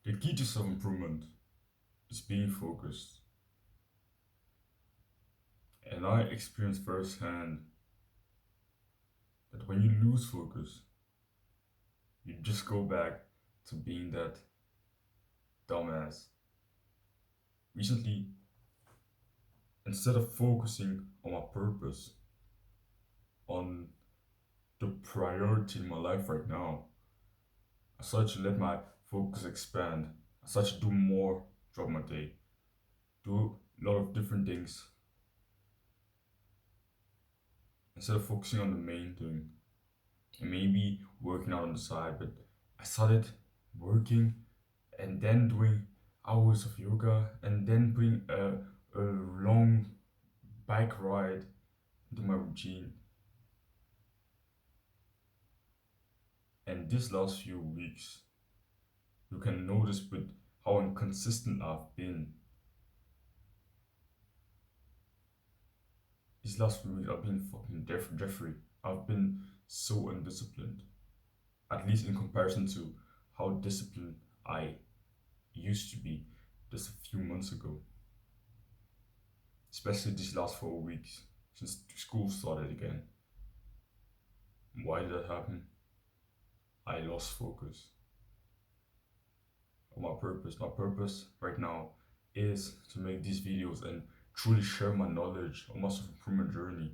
The key to self improvement is being focused. And I experienced firsthand that when you lose focus, you just go back to being that dumbass. Recently, instead of focusing on my purpose, on the priority in my life right now, I started to let my focus expand. I started to do more throughout my day, do a lot of different things instead of focusing on the main thing and maybe working out on the side. But I started working and then doing hours of yoga and then putting a long bike ride into my routine. And these last few weeks, you can notice with how inconsistent I've been. These last few weeks, I've been fucking Jeffrey. I've been so undisciplined, at least in comparison to how disciplined I used to be just a few months ago. Especially these last 4 weeks since school started again. Why did that happen? I lost focus on my purpose. My purpose right now is to make these videos and truly share my knowledge on my self improvement journey,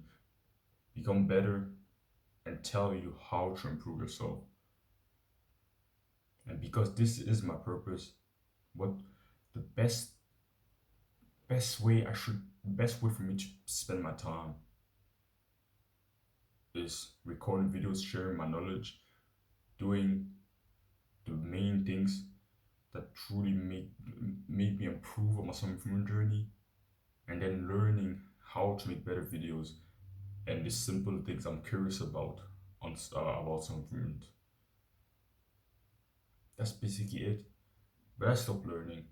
become better, and tell you how to improve yourself. And because this is my purpose, what the best way for me to spend my time is recording videos, sharing my knowledge, doing the main things that truly make me improve on my self improvement journey, and then learning how to make better videos and the simple things I'm curious about about self improvement. That's basically it. But I stopped learning,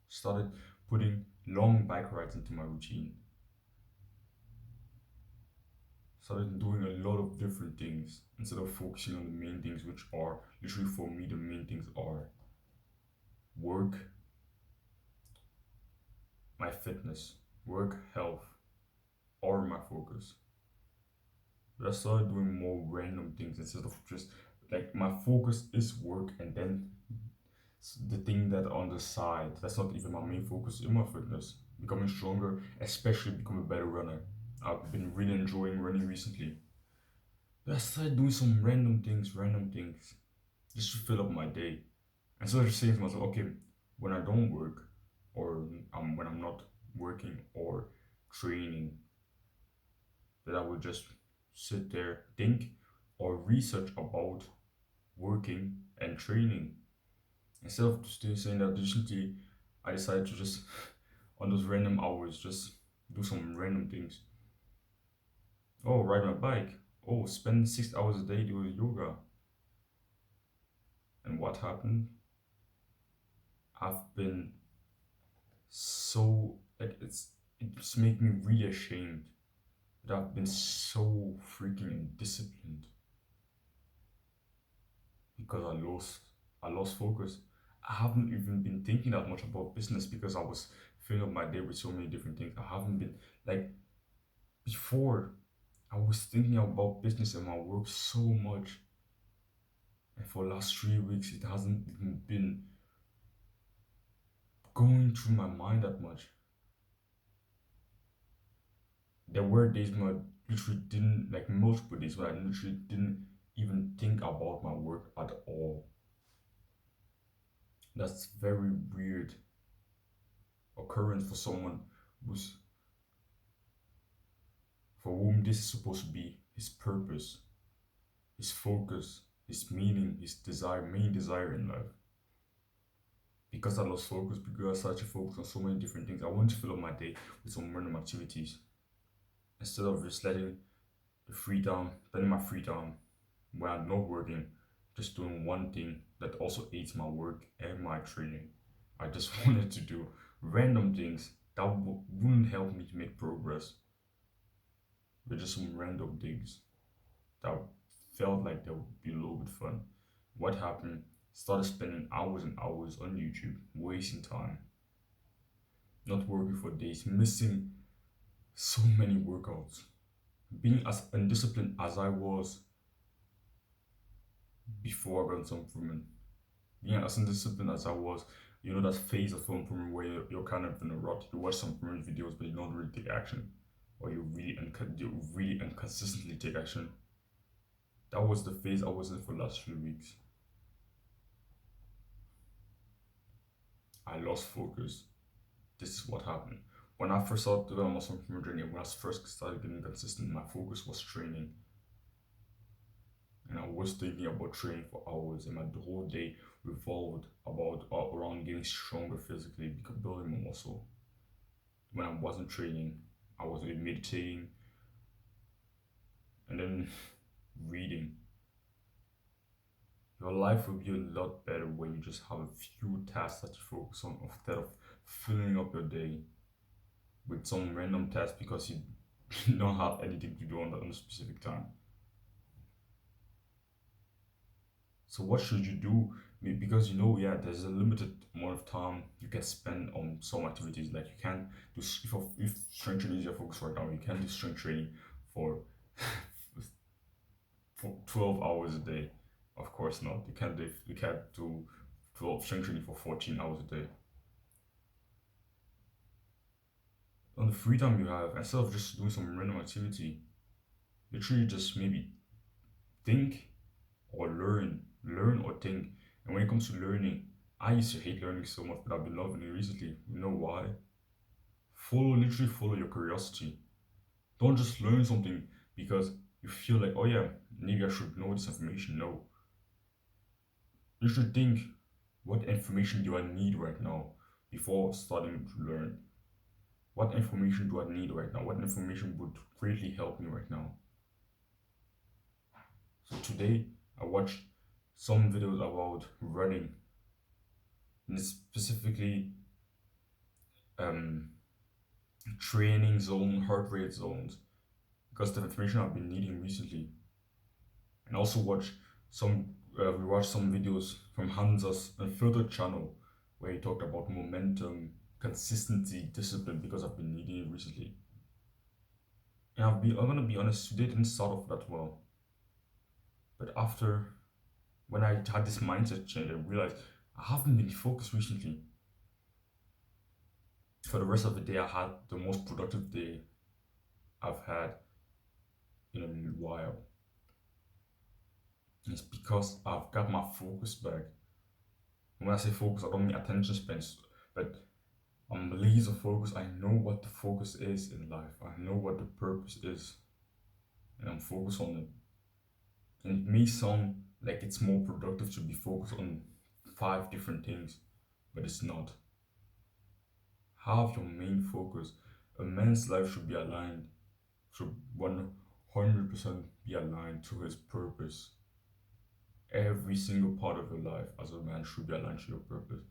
started putting long bike rides into my routine, started doing a lot of different things instead of focusing on the main things, which are literally for me the main things are work, my fitness, work, health, or my focus. But I started doing more random things instead of just like my focus is work and then the thing that on the side that's not even my main focus in my fitness, becoming stronger, especially become a better runner. I've been really enjoying running recently. But I started doing some random things, just to fill up my day. And so I just saying to myself, okay, when I don't work, or when I'm not working or training, that I will just sit there, think, or research about working and training. Instead of just saying that recently, I decided to just, on those random hours, just do some random things. Oh, ride my bike. Oh, spend 6 hours a day doing yoga. And what happened? I've been so like it's making me really ashamed that I've been so freaking indisciplined because I lost focus. I haven't even been thinking that much about business because I was filling up my day with so many different things. I haven't been like before. I was thinking about business and my work so much, and for the last 3 weeks, it hasn't even been going through my mind that much. There were days when I literally didn't like multiple days when I literally didn't even think about my work at all. That's very weird occurrence for someone who's for whom this is supposed to be his purpose, his focus, his meaning, his main desire in life. Because I lost focus, because I started to focus on so many different things, I wanted to fill up my day with some random activities instead of just letting spending my free time when I'm not working, just doing one thing that also aids my work and my training. I just wanted to do random things that wouldn't help me to make progress, but just some random things that felt like they would be a little bit fun. What happened? Started spending hours and hours on YouTube, wasting time, not working for days, missing so many workouts. Being as undisciplined as I was before I got into improvement. Being as undisciplined as I was, that phase of improvement where you're kind of in a rut. You watch some improvement videos, but you don't really take action, or you really inconsistently take action. That was the phase I was in for the last few weeks. I lost focus. This is what happened. When I first started doing muscle improvement journey, when I first started getting consistent, my focus was training. And I was thinking about training for hours, and my whole day revolved around getting stronger physically, because building my muscle. When I wasn't training, I was meditating and then reading. Your life will be a lot better when you just have a few tasks that you focus on instead of filling up your day with some random task because you don't have anything to do on a specific time. So what should you do? Because yeah, there's a limited amount of time you can spend on some activities. Like you can't do if strength training is your focus right now, you can't do strength training for for 12 hours a day. Of course not. You can't do 12 strength training for 14 hours a day. On the free time you have, instead of just doing some random activity, literally just maybe think or learn or think. And when it comes to learning, I used to hate learning so much, but I've been loving it recently. You know why? Literally follow your curiosity. Don't just learn something because you feel like, oh yeah, maybe I should know this information. No, you should think, what information do I need right now before starting to learn? What information do I need right now? What information would greatly help me right now? So today I watched some videos about running, and specifically um, training zone, heart rate zones, because the information I've been needing recently. And also we watched some videos from Hansa's Unfiltered channel where he talked about momentum, consistency, discipline, because I've been needing it recently. And I'm gonna be honest, today didn't start off that well. But after when I had this mindset change, I realized I haven't been focused recently. For the rest of the day, I had the most productive day I've had in a while. And it's because I've got my focus back. And when I say focus, I don't mean attention span, but I'm laser focused. I know what the focus is in life. I know what the purpose is, and I'm focused on it. And it may sound like it's more productive to be focused on 5 different things, but it's not. Have your main focus. A man's life should be aligned, should 100% be aligned to his purpose. Every single part of your life as a man should be aligned to your purpose.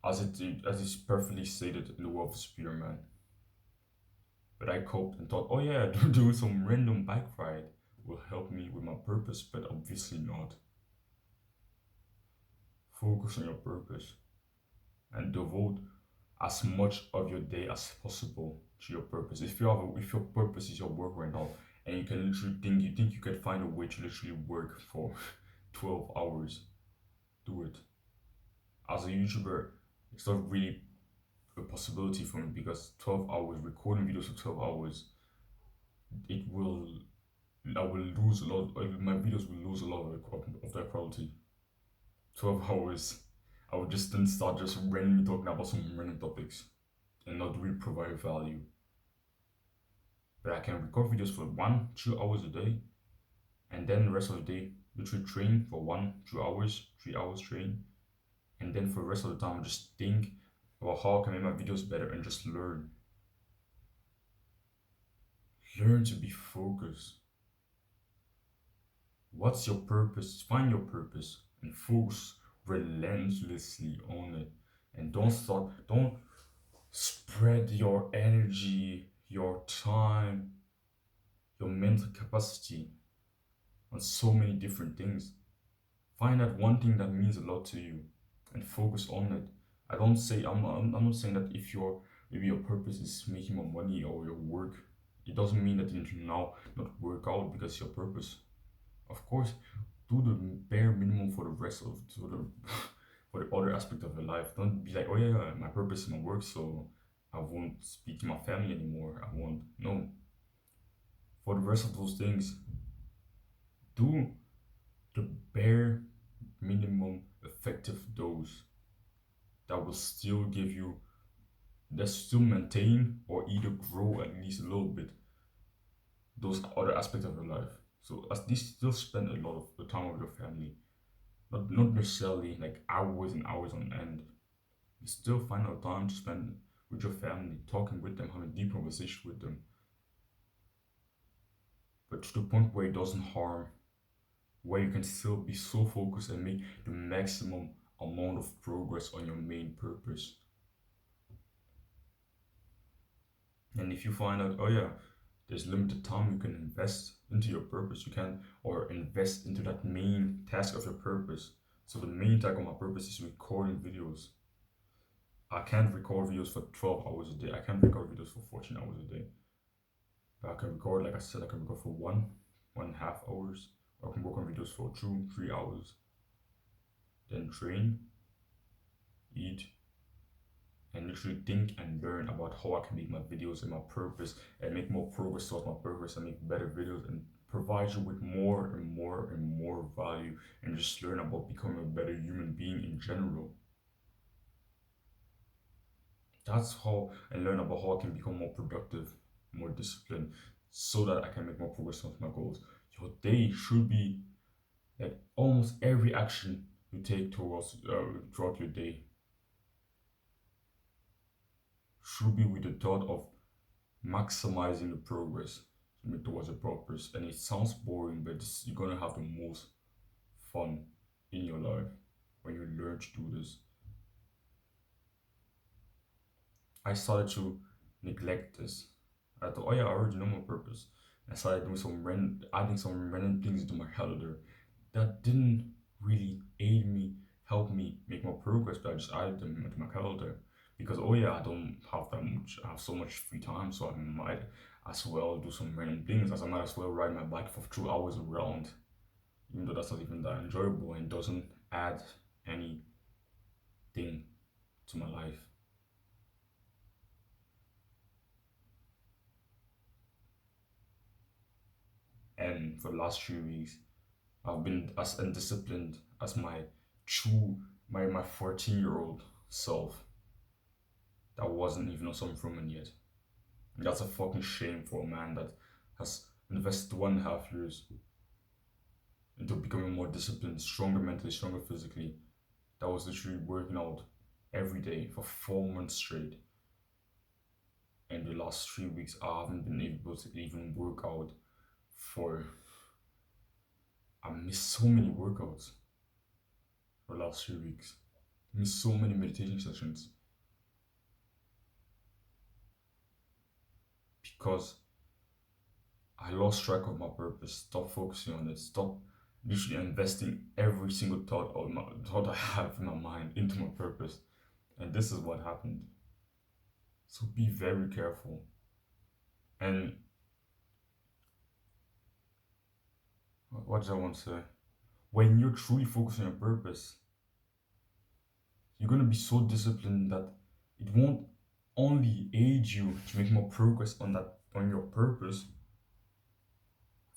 As is perfectly stated in the Wolf Spear Man. But I coped and thought, oh yeah, doing some random bike ride will help me with my purpose, but obviously not. Focus on your purpose and devote as much of your day as possible to your purpose. If your purpose is your work right now, and you can literally think you can find a way to literally work for 12 hours, do it. As a YouTuber, it's not really a possibility for me because 12 hours recording videos for 12 hours, it will I will lose a lot. My videos will lose a lot of their quality. 12 hours, I would just then start just randomly talking about some random topics and not really provide value. But I can record videos for 1, 2 hours a day, and then the rest of the day literally train for 1, 2 hours, 3 hours train, and then for the rest of the time just think about how I can make my videos better and just learn. Learn to be focused. What's your purpose? Find your purpose and focus relentlessly on it. And don't spread your energy, your time, your mental capacity on so many different things. Find that one thing that means a lot to you and focus on it. I don't say I'm not saying that if your maybe your purpose is making more money or your work, it doesn't mean that you need to now not work out because your purpose. Of course, do the bare minimum for the rest of for the for the other aspect of your life. Don't be like, oh yeah, my purpose is my work, so I won't speak to my family anymore. I won't. No, for the rest of those things, do the bare minimum effective dose that will still give you that still maintain or either grow at least a little bit those other aspects of your life. So at least still spend a lot of the time with your family. Not necessarily like hours and hours on end. You still find out time to spend with your family, talking with them, having deep conversation with them. But to the point where it doesn't harm, where you can still be so focused and make the maximum amount of progress on your main purpose. And if you find out, oh yeah, there's limited time you can invest into your purpose, you can, or invest into that main task of your purpose. So the main task of my purpose is recording videos. I can't record videos for 12 hours a day. I can't record videos for 14 hours a day. But I can record, like I said, I can record for 1.5 hours. Or I can work on videos for 2, 3 hours. Then train, eat, and literally think and learn about how I can make my videos and my purpose and make more progress towards my purpose and make better videos and provide you with more and more and more value and just learn about becoming a better human being in general. That's how I learn about how I can become more productive, more disciplined, so that I can make more progress towards my goals. Your day should be like almost every action you take towards throughout your day should be with the thought of maximizing the progress towards a purpose. And it sounds boring, but you're gonna have the most fun in your life when you learn to do this. I started to neglect this. I thought, oh yeah, I already know my purpose. I started doing adding some random things into my calendar that didn't really aid me, help me make more progress, but I just added them into my calendar because oh yeah, I don't have that much. I have so much free time, so I might as well do some random things. As I might as well ride my bike for 2 hours around, even though that's not even that enjoyable and doesn't add anything to my life. And for the last 3 weeks, I've been as undisciplined as true my 14-year-old self that wasn't even on some improvement yet. And that's a fucking shame for a man that has invested 1.5 years into becoming more disciplined, stronger mentally, stronger physically. That was literally working out every day for 4 months straight. And the last 3 weeks, I haven't been able to even work out for. I missed so many workouts for the last 3 weeks. I missed so many meditation sessions because I lost track of my purpose. Stop focusing on it. Stop literally investing every single thought I have in my mind into my purpose. And this is what happened. So be very careful. And what did I want to say? When you're truly focused on your purpose, you're gonna be so disciplined that it won't only aid you to make more progress on your purpose.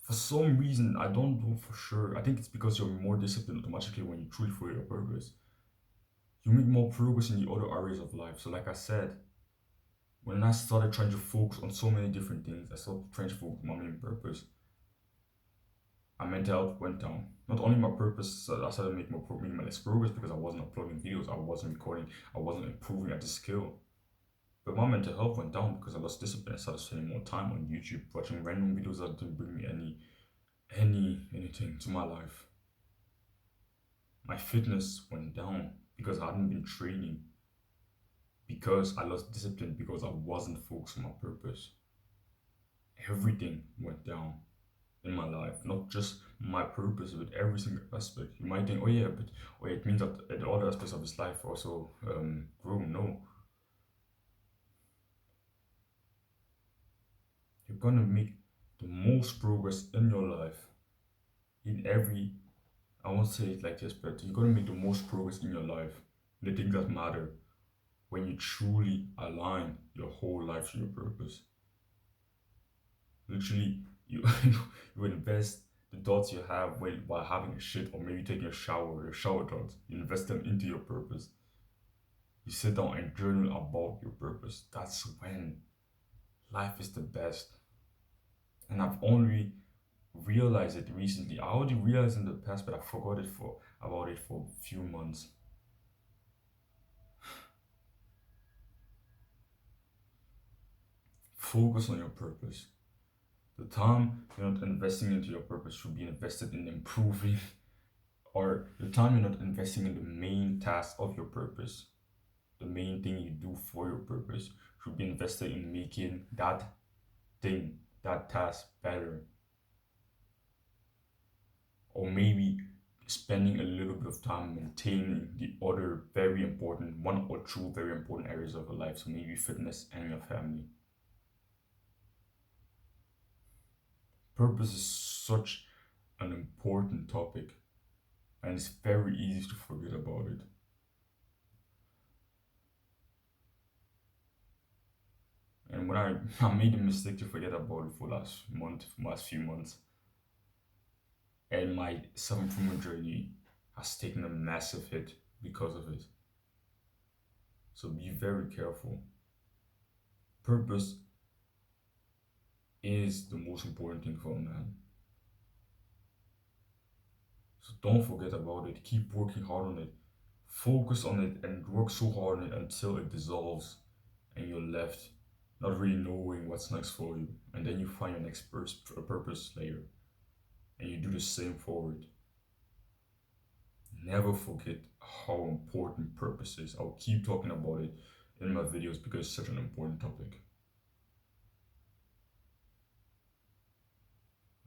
For some reason, I don't know for sure. I think it's because you're more disciplined automatically when you truly follow your purpose. You make more progress in the other areas of life. So, like I said, when I started trying to focus on so many different things, I started trying to focus on my main purpose. My mental health went down. Not only my purpose, I started making my less progress because I wasn't uploading videos, I wasn't recording, I wasn't improving at the skill. But my mental health went down because I lost discipline. I started spending more time on YouTube, watching random videos that didn't bring me anything to my life. My fitness went down because I hadn't been training, because I lost discipline, because I wasn't focused on my purpose. Everything went down in my life, not just my purpose with every single aspect. You might think, oh yeah, but oh, it means that the other aspects of his life also grow. No, you're gonna make the most progress in your life in every. I won't say it like this, but you're gonna make the most progress in your life, the things that matter, when you truly align your whole life to your purpose. Literally, you you invest the thoughts you have while having a shit or maybe taking a shower, your shower thoughts. You invest them into your purpose. You sit down and journal about your purpose. That's when life is the best. And I've only realized it recently. I already realized in the past, but I forgot it for about it for a few months. Focus on your purpose. The time you're not investing into your purpose should be invested in improving, or the time you're not investing in the main task of your purpose, the main thing you do for your purpose, should be invested in making that thing, that task better. Or maybe spending a little bit of time maintaining the other very important, one or two very important areas of your life. So maybe fitness and your family. Purpose is such an important topic, and it's very easy to forget about it. And when I made the mistake to forget about it for last few months, and my self improvement journey has taken a massive hit because of it. So be very careful. Purpose is the most important thing for a man. So don't forget about it. Keep working hard on it. Focus on it and work so hard on it until it dissolves and you're left not really knowing what's next for you. And then you find your next purpose later and you do the same forward. Never forget how important purpose is. I'll keep talking about it in my videos because it's such an important topic.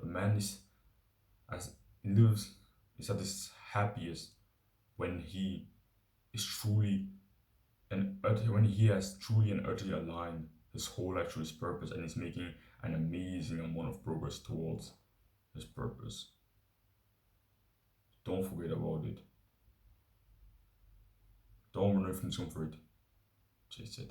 A man is as lives is at his happiest when he is truly when he has truly and utterly aligned his whole life to his purpose and is making an amazing amount of progress towards his purpose. Don't forget about it. Don't run away from comfort. Chase it.